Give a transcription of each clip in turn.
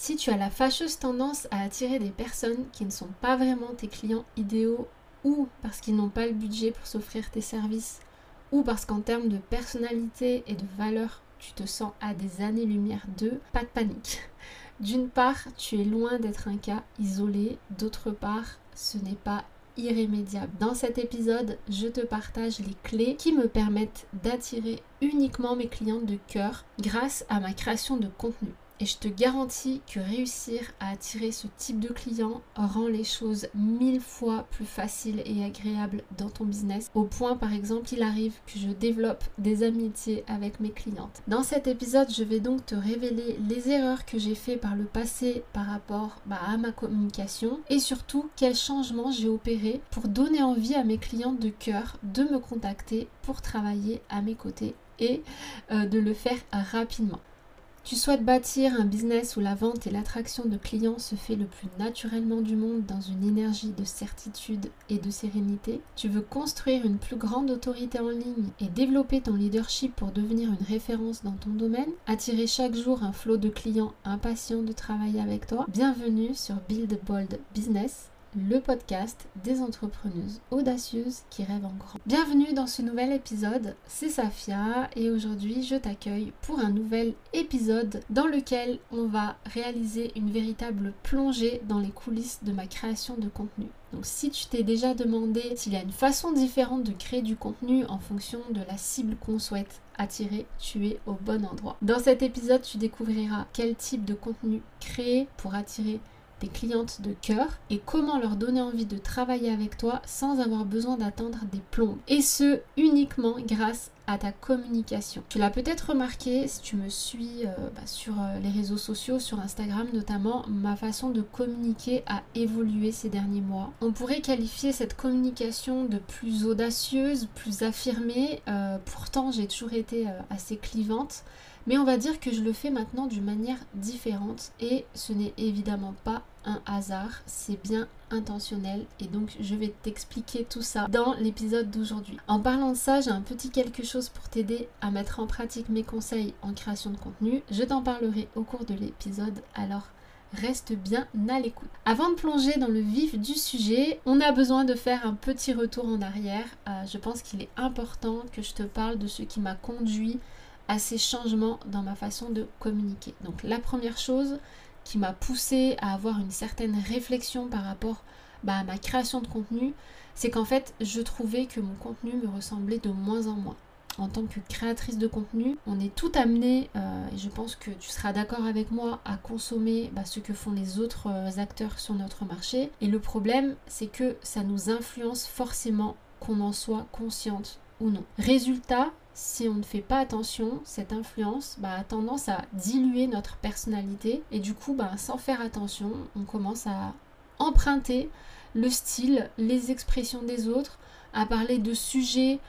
Si tu as la fâcheuse tendance à attirer des personnes qui ne sont pas vraiment tes clients idéaux ou parce qu'ils n'ont pas le budget pour s'offrir tes services ou parce qu'en termes de personnalité et de valeur, tu te sens à des années-lumière d'eux, pas de panique. D'une part, tu es loin d'être un cas isolé, d'autre part, ce n'est pas irrémédiable. Dans cet épisode, je te partage les clés qui me permettent d'attirer uniquement mes clientes de cœur grâce à ma création de contenu. Et je te garantis que réussir à attirer ce type de client rend les choses 1000 fois plus faciles et agréables dans ton business. Au point par exemple qu'il arrive que je développe des amitiés avec mes clientes. Dans cet épisode, je vais donc te révéler les erreurs que j'ai fait par le passé par rapport à ma communication et surtout quels changements j'ai opérés pour donner envie à mes clientes de cœur de me contacter pour travailler à mes côtés et de le faire rapidement. Tu souhaites bâtir un business où la vente et l'attraction de clients se fait le plus naturellement du monde dans une énergie de certitude et de sérénité. Tu veux construire une plus grande autorité en ligne et développer ton leadership pour devenir une référence dans ton domaine. Attirer chaque jour un flot de clients impatients de travailler avec toi. Bienvenue sur Build Bold Business, le podcast des entrepreneuses audacieuses qui rêvent en grand. Bienvenue dans ce nouvel épisode, c'est Safia et aujourd'hui je t'accueille pour un nouvel épisode dans lequel on va réaliser une véritable plongée dans les coulisses de ma création de contenu. Donc si tu t'es déjà demandé s'il y a une façon différente de créer du contenu en fonction de la cible qu'on souhaite attirer, tu es au bon endroit. Dans cet épisode, tu découvriras quel type de contenu créer pour attirer des clientes de cœur et comment leur donner envie de travailler avec toi sans avoir besoin d'attendre des plombes. Et ce, uniquement grâce à ta communication. Tu l'as peut-être remarqué si tu me suis sur les réseaux sociaux, sur Instagram notamment, ma façon de communiquer a évolué ces derniers mois. On pourrait qualifier cette communication de plus audacieuse, plus affirmée. Pourtant, j'ai toujours été assez clivante. Mais on va dire que je le fais maintenant d'une manière différente et ce n'est évidemment pas un hasard, c'est bien intentionnel et donc je vais t'expliquer tout ça dans l'épisode d'aujourd'hui. En parlant de ça, j'ai un petit quelque chose pour t'aider à mettre en pratique mes conseils en création de contenu. Je t'en parlerai au cours de l'épisode, alors reste bien à l'écoute. Avant de plonger dans le vif du sujet, on a besoin de faire un petit retour en arrière. Je pense qu'il est important que je te parle de ce qui m'a conduit à ces changements dans ma façon de communiquer. Donc la première chose qui m'a poussée à avoir une certaine réflexion par rapport à ma création de contenu, c'est qu'en fait je trouvais que mon contenu me ressemblait de moins en moins. En tant que créatrice de contenu, on est tout amené, et je pense que tu seras d'accord avec moi, à consommer ce que font les autres acteurs sur notre marché. Et le problème, c'est que ça nous influence forcément, qu'on en soit consciente ou non. Résultat, si on ne fait pas attention, cette influence a tendance à diluer notre personnalité et du coup, sans faire attention, on commence à emprunter le style, les expressions des autres, à parler de sujets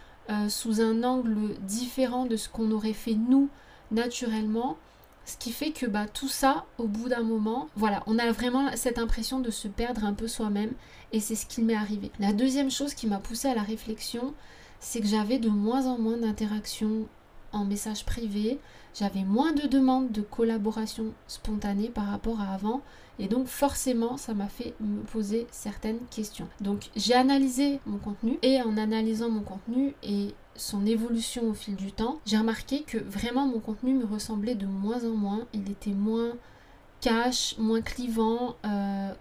sous un angle différent de ce qu'on aurait fait nous naturellement, ce qui fait que tout ça, au bout d'un moment, on a vraiment cette impression de se perdre un peu soi-même et c'est ce qui m'est arrivé. La deuxième chose qui m'a poussée à la réflexion, c'est que j'avais de moins en moins d'interactions en message privé, j'avais moins de demandes de collaboration spontanée par rapport à avant et donc forcément ça m'a fait me poser certaines questions. Donc j'ai analysé mon contenu et en analysant mon contenu et son évolution au fil du temps, j'ai remarqué que vraiment mon contenu me ressemblait de moins en moins, il était moins cash, moins clivant,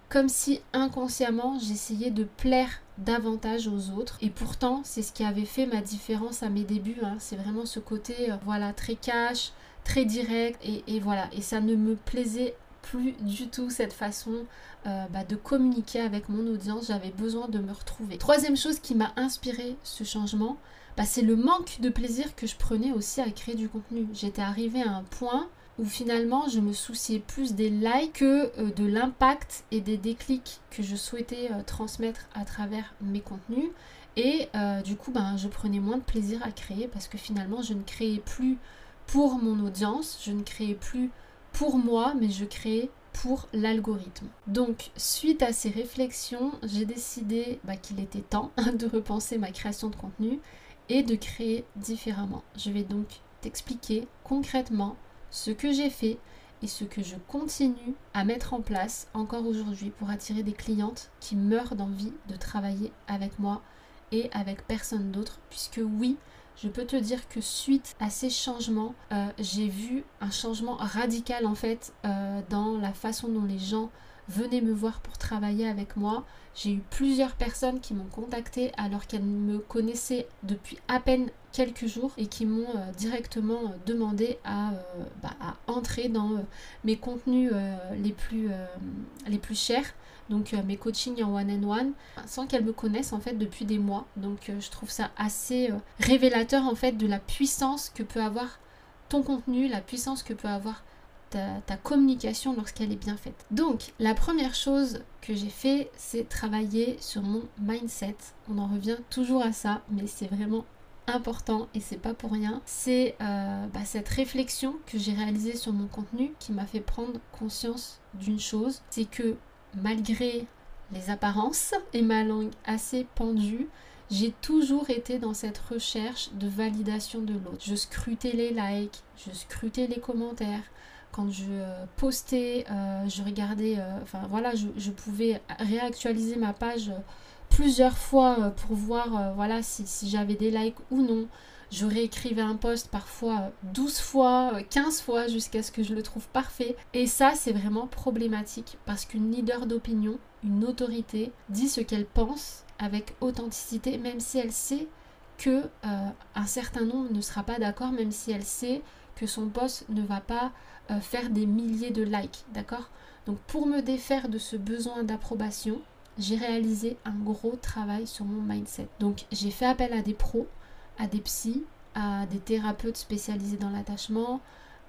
comme si inconsciemment j'essayais de plaire davantage aux autres et pourtant c'est ce qui avait fait ma différence à mes débuts, c'est vraiment ce côté très cash, très direct et voilà, et ça ne me plaisait plus du tout cette façon de communiquer avec mon audience, j'avais besoin de me retrouver. Troisième chose qui m'a inspiré ce changement, c'est le manque de plaisir que je prenais aussi à créer du contenu. J'étais arrivée à un point où finalement je me souciais plus des likes que de l'impact et des déclics que je souhaitais transmettre à travers mes contenus et du coup je prenais moins de plaisir à créer parce que finalement je ne créais plus pour mon audience, je ne créais plus pour moi mais je créais pour l'algorithme. Donc suite à ces réflexions, j'ai décidé qu'il était temps de repenser ma création de contenu et de créer différemment. Je vais donc t'expliquer concrètement ce que j'ai fait et ce que je continue à mettre en place encore aujourd'hui pour attirer des clientes qui meurent d'envie de travailler avec moi et avec personne d'autre, puisque oui, je peux te dire que suite à ces changements, j'ai vu un changement radical en fait dans la façon dont les gens venaient me voir pour travailler avec moi. J'ai eu plusieurs personnes qui m'ont contactée alors qu'elles me connaissaient depuis à peine quelques jours et qui m'ont directement demandé à entrer dans mes contenus les plus chers, donc mes coachings en one-on-one, sans qu'elles me connaissent en fait depuis des mois. Donc je trouve ça assez révélateur en fait de la puissance que peut avoir ton contenu, la puissance que peut avoir ta communication lorsqu'elle est bien faite. Donc la première chose que j'ai fait, c'est travailler sur mon mindset. On en revient toujours à ça, mais c'est vraiment important et c'est pas pour rien. C'est cette réflexion que j'ai réalisée sur mon contenu qui m'a fait prendre conscience d'une chose, c'est que malgré les apparences et ma langue assez pendue, j'ai toujours été dans cette recherche de validation de l'autre. Je scrutais les likes, je scrutais les commentaires. Quand je postais, je regardais, je pouvais réactualiser ma page plusieurs fois pour voir si j'avais des likes ou non. Je réécrivais un post parfois 12 fois, 15 fois jusqu'à ce que je le trouve parfait. Et ça, c'est vraiment problématique parce qu'une leader d'opinion, une autorité, dit ce qu'elle pense avec authenticité, même si elle sait que un certain nombre ne sera pas d'accord, même si elle sait que son post ne va pas faire des milliers de likes, d'accord? Donc pour me défaire de ce besoin d'approbation, j'ai réalisé un gros travail sur mon mindset. Donc j'ai fait appel à des pros, à des psys, à des thérapeutes spécialisés dans l'attachement,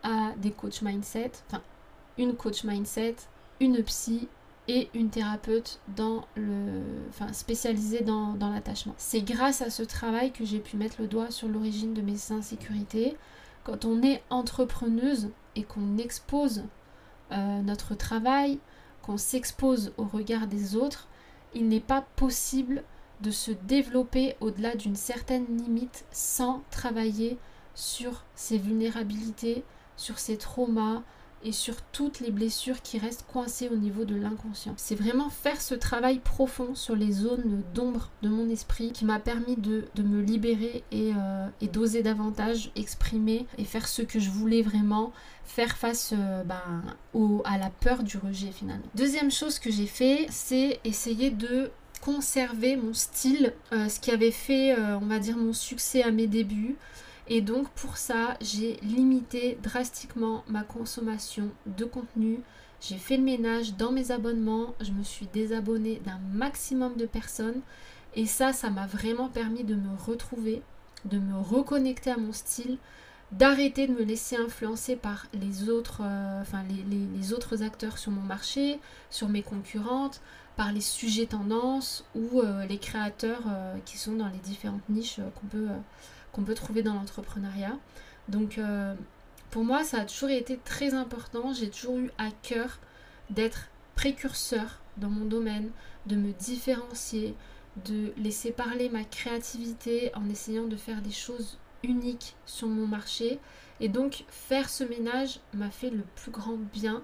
à des coachs mindset, une coach mindset, une psy et une thérapeute spécialisée dans l'attachement. C'est grâce à ce travail que j'ai pu mettre le doigt sur l'origine de mes insécurités. Quand on est entrepreneuse et qu'on expose notre travail, qu'on s'expose au regard des autres, il n'est pas possible de se développer au-delà d'une certaine limite sans travailler sur ses vulnérabilités, sur ses traumas et sur toutes les blessures qui restent coincées au niveau de l'inconscient. C'est vraiment faire ce travail profond sur les zones d'ombre de mon esprit qui m'a permis de me libérer et d'oser davantage exprimer et faire ce que je voulais vraiment, faire face à la peur du rejet finalement. Deuxième chose que j'ai fait, c'est essayer de conserver mon style, ce qui avait fait, mon succès à mes débuts. Et donc pour ça, j'ai limité drastiquement ma consommation de contenu. J'ai fait le ménage dans mes abonnements. Je me suis désabonnée d'un maximum de personnes. Et ça m'a vraiment permis de me retrouver, de me reconnecter à mon style, d'arrêter de me laisser influencer par les autres, les autres acteurs sur mon marché, sur mes concurrentes, par les sujets tendances ou les créateurs qui sont dans les différentes niches qu'on peut trouver dans l'entrepreneuriat. Donc pour moi, ça a toujours été très important. J'ai toujours eu à cœur d'être précurseur dans mon domaine, de me différencier, de laisser parler ma créativité en essayant de faire des choses uniques sur mon marché. Et donc faire ce ménage m'a fait le plus grand bien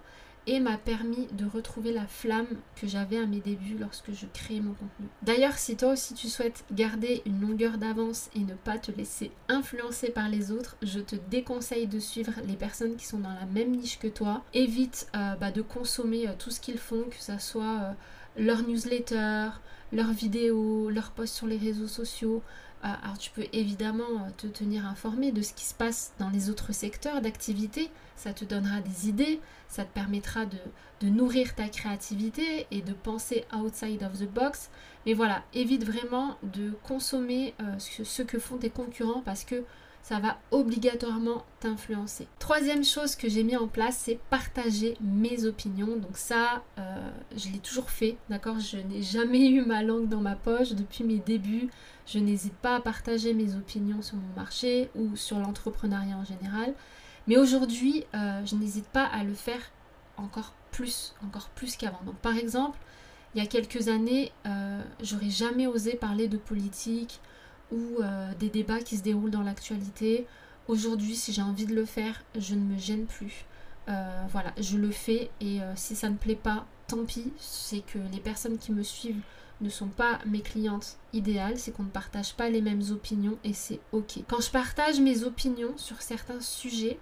et m'a permis de retrouver la flamme que j'avais à mes débuts lorsque je créais mon contenu. D'ailleurs, si toi aussi tu souhaites garder une longueur d'avance et ne pas te laisser influencer par les autres, je te déconseille de suivre les personnes qui sont dans la même niche que toi. Évite de consommer tout ce qu'ils font, que ça soit leur newsletter, leurs vidéos, leurs posts sur les réseaux sociaux. Alors tu peux évidemment te tenir informé de ce qui se passe dans les autres secteurs d'activité, ça te donnera des idées, ça te permettra de nourrir ta créativité et de penser outside of the box. Mais voilà, évite vraiment de consommer ce que font tes concurrents parce que ça va obligatoirement t'influencer. Troisième chose que j'ai mis en place, c'est partager mes opinions. Donc ça, je l'ai toujours fait, d'accord? Je n'ai jamais eu ma langue dans ma poche depuis mes débuts. Je n'hésite pas à partager mes opinions sur mon marché ou sur l'entrepreneuriat en général. Mais aujourd'hui, je n'hésite pas à le faire encore plus qu'avant. Donc par exemple, il y a quelques années, j'aurais jamais osé parler de politique ou des débats qui se déroulent dans l'actualité. Aujourd'hui, si j'ai envie de le faire, je ne me gêne plus. Voilà, je le fais et si ça ne plaît pas, tant pis. C'est que les personnes qui me suivent ne sont pas mes clientes idéales, c'est qu'on ne partage pas les mêmes opinions et c'est ok. Quand je partage mes opinions sur certains sujets,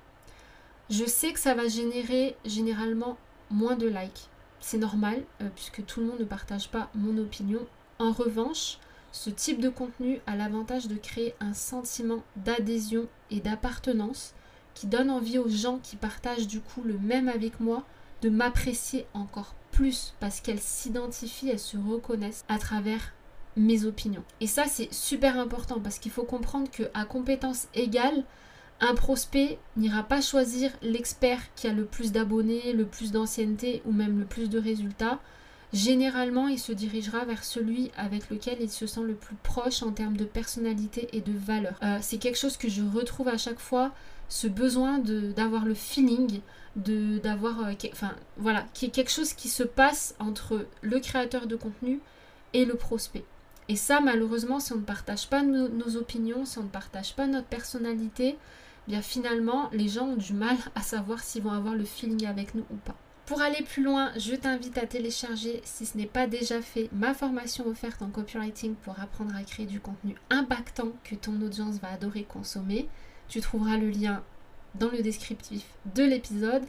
je sais que ça va générer généralement moins de likes. C'est normal puisque tout le monde ne partage pas mon opinion. En revanche, ce type de contenu a l'avantage de créer un sentiment d'adhésion et d'appartenance qui donne envie aux gens qui partagent du coup le même avec moi de m'apprécier encore plus parce qu'elles s'identifient, elles se reconnaissent à travers mes opinions. Et ça, c'est super important parce qu'il faut comprendre qu'à compétences égales, un prospect n'ira pas choisir l'expert qui a le plus d'abonnés, le plus d'ancienneté ou même le plus de résultats. Généralement, il se dirigera vers celui avec lequel il se sent le plus proche en termes de personnalité et de valeur. C'est quelque chose que je retrouve à chaque fois, ce besoin d'avoir le feeling, d'avoir, voilà, qui est quelque chose qui se passe entre le créateur de contenu et le prospect. Et ça, malheureusement, si on ne partage pas nos opinions, si on ne partage pas notre personnalité, bien finalement, les gens ont du mal à savoir s'ils vont avoir le feeling avec nous ou pas. Pour aller plus loin, je t'invite à télécharger, si ce n'est pas déjà fait, ma formation offerte en copywriting pour apprendre à créer du contenu impactant que ton audience va adorer consommer. Tu trouveras le lien dans le descriptif de l'épisode.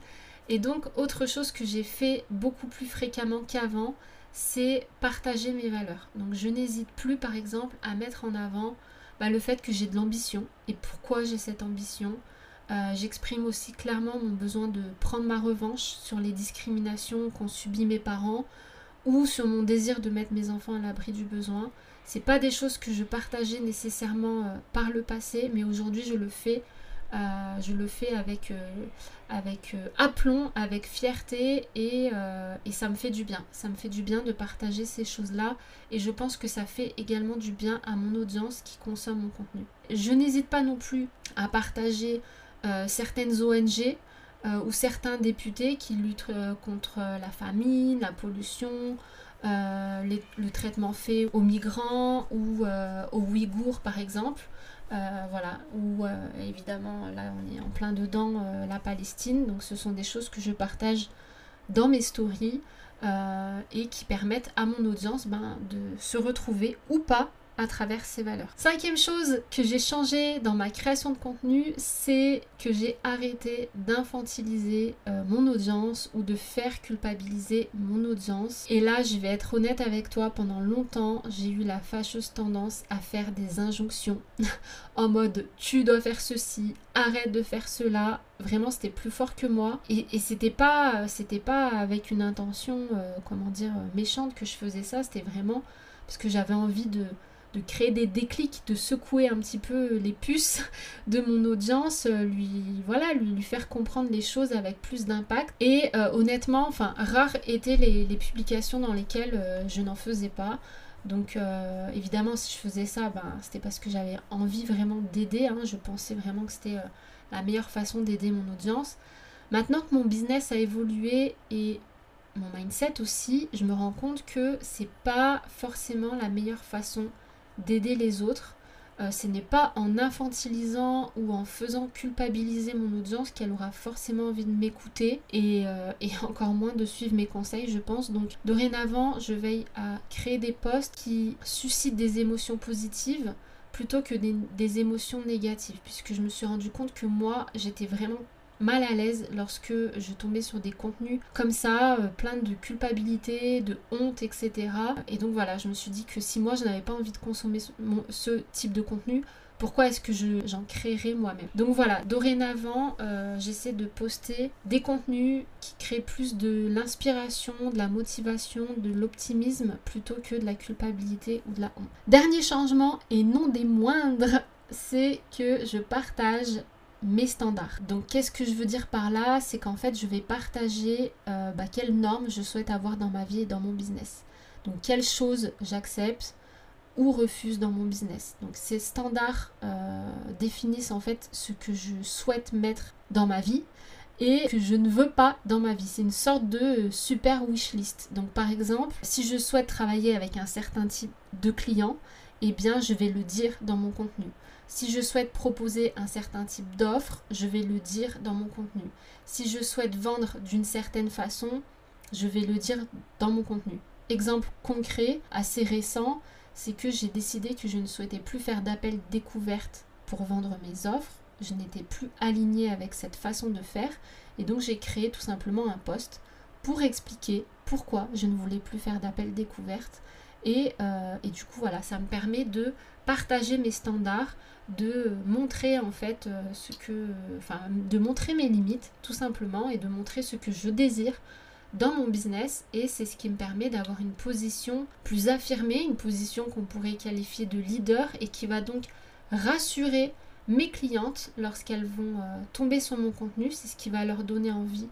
Et donc, autre chose que j'ai fait beaucoup plus fréquemment qu'avant, c'est partager mes valeurs. Donc, je n'hésite plus, par exemple, à mettre en avant le fait que j'ai de l'ambition et pourquoi j'ai cette ambition. J'exprime aussi clairement mon besoin de prendre ma revanche sur les discriminations qu'ont subies mes parents ou sur mon désir de mettre mes enfants à l'abri du besoin. C'est pas des choses que je partageais nécessairement par le passé, mais aujourd'hui je le fais. Je le fais avec aplomb, avec fierté et ça me fait du bien. Ça me fait du bien de partager ces choses-là et je pense que ça fait également du bien à mon audience qui consomme mon contenu. Je n'hésite pas non plus à partager certaines ONG ou certains députés qui luttent contre la famine, la pollution, le traitement fait aux migrants ou aux Ouïghours par exemple. Voilà, ou évidemment là on est en plein dedans la Palestine, donc ce sont des choses que je partage dans mes stories et qui permettent à mon audience de se retrouver ou pas à travers ces valeurs. Cinquième chose que j'ai changé dans ma création de contenu, c'est que j'ai arrêté d'infantiliser mon audience ou de faire culpabiliser mon audience. Et là, je vais être honnête avec toi, pendant longtemps, j'ai eu la fâcheuse tendance à faire des injonctions en mode tu dois faire ceci, arrête de faire cela. Vraiment, c'était plus fort que moi et c'était pas avec une intention méchante que je faisais ça. C'était vraiment parce que j'avais envie de créer des déclics, de secouer un petit peu les puces de mon audience, lui faire comprendre les choses avec plus d'impact. Et honnêtement, rares étaient les publications dans lesquelles je n'en faisais pas. Donc évidemment, si je faisais ça, c'était parce que j'avais envie vraiment d'aider. Je pensais vraiment que c'était la meilleure façon d'aider mon audience. Maintenant que mon business a évolué et mon mindset aussi, je me rends compte que c'est pas forcément la meilleure façon d'aider les autres. Ce n'est pas en infantilisant ou en faisant culpabiliser mon audience qu'elle aura forcément envie de m'écouter et encore moins de suivre mes conseils, je pense. Donc dorénavant, je veille à créer des posts qui suscitent des émotions positives plutôt que des émotions négatives, puisque je me suis rendu compte que moi, j'étais vraiment mal à l'aise lorsque je tombais sur des contenus comme ça, plein de culpabilité, de honte, etc. Et donc voilà, je me suis dit que si moi je n'avais pas envie de consommer ce type de contenu, pourquoi est-ce que j'en créerais moi-même? Donc voilà, dorénavant, j'essaie de poster des contenus qui créent plus de l'inspiration, de la motivation, de l'optimisme, plutôt que de la culpabilité ou de la honte. Dernier changement, et non des moindres, c'est que je partage mes standards. Donc qu'est-ce que je veux dire par là? C'est qu'en fait je vais partager quelles normes je souhaite avoir dans ma vie et dans mon business. Donc quelles choses j'accepte ou refuse dans mon business. Donc ces standards définissent en fait ce que je souhaite mettre dans ma vie et que je ne veux pas dans ma vie. C'est une sorte de super wishlist. Donc par exemple, si je souhaite travailler avec un certain type de client, eh bien je vais le dire dans mon contenu. Si je souhaite proposer un certain type d'offre, je vais le dire dans mon contenu. Si je souhaite vendre d'une certaine façon, je vais le dire dans mon contenu. Exemple concret, assez récent, c'est que j'ai décidé que je ne souhaitais plus faire d'appel découverte pour vendre mes offres. Je n'étais plus alignée avec cette façon de faire et donc j'ai créé tout simplement un post pour expliquer pourquoi je ne voulais plus faire d'appel découverte. Et du coup, voilà, ça me permet de partager mes standards, de montrer en fait de montrer mes limites tout simplement et de montrer ce que je désire dans mon business, et c'est ce qui me permet d'avoir une position plus affirmée, une position qu'on pourrait qualifier de leader et qui va donc rassurer mes clientes lorsqu'elles vont tomber sur mon contenu. C'est ce qui va leur donner envie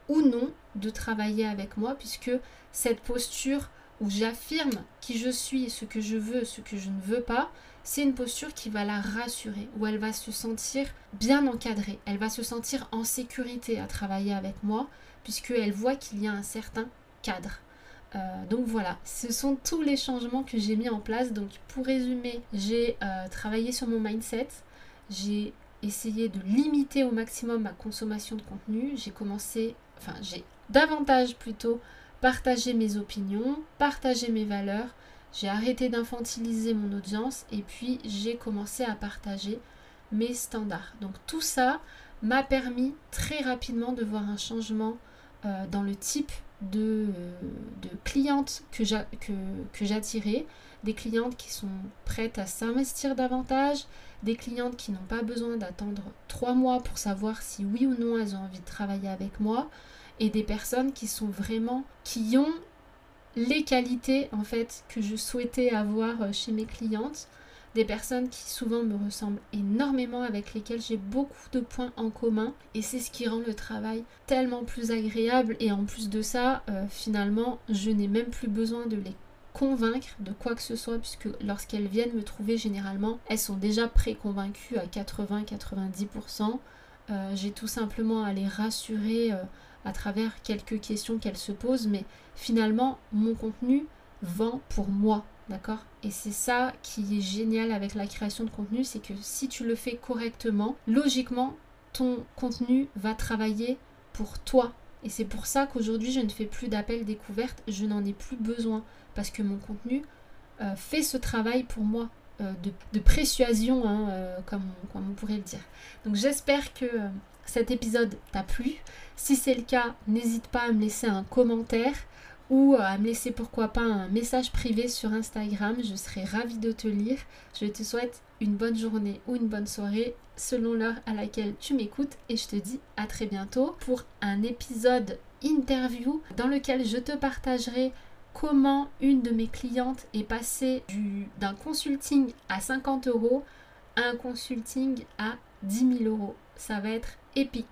ou non de travailler avec moi, puisque cette posture où j'affirme qui je suis, ce que je veux, ce que je ne veux pas, c'est une posture qui va la rassurer, où elle va se sentir bien encadrée, elle va se sentir en sécurité à travailler avec moi, puisqu'elle voit qu'il y a un certain cadre. Donc voilà, ce sont tous les changements que j'ai mis en place. Donc pour résumer, j'ai travaillé sur mon mindset, j'ai essayé de limiter au maximum ma consommation de contenu, j'ai davantage plutôt partagé mes opinions, partagé mes valeurs, j'ai arrêté d'infantiliser mon audience et puis j'ai commencé à partager mes standards. Donc tout ça m'a permis très rapidement de voir un changement dans le type de clientes que j'attirais, des clientes qui sont prêtes à s'investir davantage, des clientes qui n'ont pas besoin d'attendre 3 mois pour savoir si oui ou non elles ont envie de travailler avec moi, et des personnes qui ont les qualités en fait que je souhaitais avoir chez mes clientes, des personnes qui souvent me ressemblent énormément, avec lesquelles j'ai beaucoup de points en commun, et c'est ce qui rend le travail tellement plus agréable. Et en plus de ça, finalement, je n'ai même plus besoin de les convaincre de quoi que ce soit, puisque lorsqu'elles viennent me trouver, généralement, elles sont déjà préconvaincues à 80-90%. J'ai tout simplement à les rassurer à travers quelques questions qu'elles se posent, mais finalement, mon contenu vend pour moi. D'accord ? Et c'est ça qui est génial avec la création de contenu, c'est que si tu le fais correctement, logiquement, ton contenu va travailler pour toi. Et c'est pour ça qu'aujourd'hui, je ne fais plus d'appels découvertes, je n'en ai plus besoin, parce que mon contenu fait ce travail pour moi, de persuasion, comme on pourrait le dire. Donc j'espère que cet épisode t'a plu. Si c'est le cas, n'hésite pas à me laisser un commentaire ou à me laisser pourquoi pas un message privé sur Instagram, je serai ravie de te lire. Je te souhaite une bonne journée ou une bonne soirée selon l'heure à laquelle tu m'écoutes, et je te dis à très bientôt pour un épisode interview dans lequel je te partagerai comment une de mes clientes est passée d'un consulting à 50 € à un consulting à 10 000 €. Ça va être épique.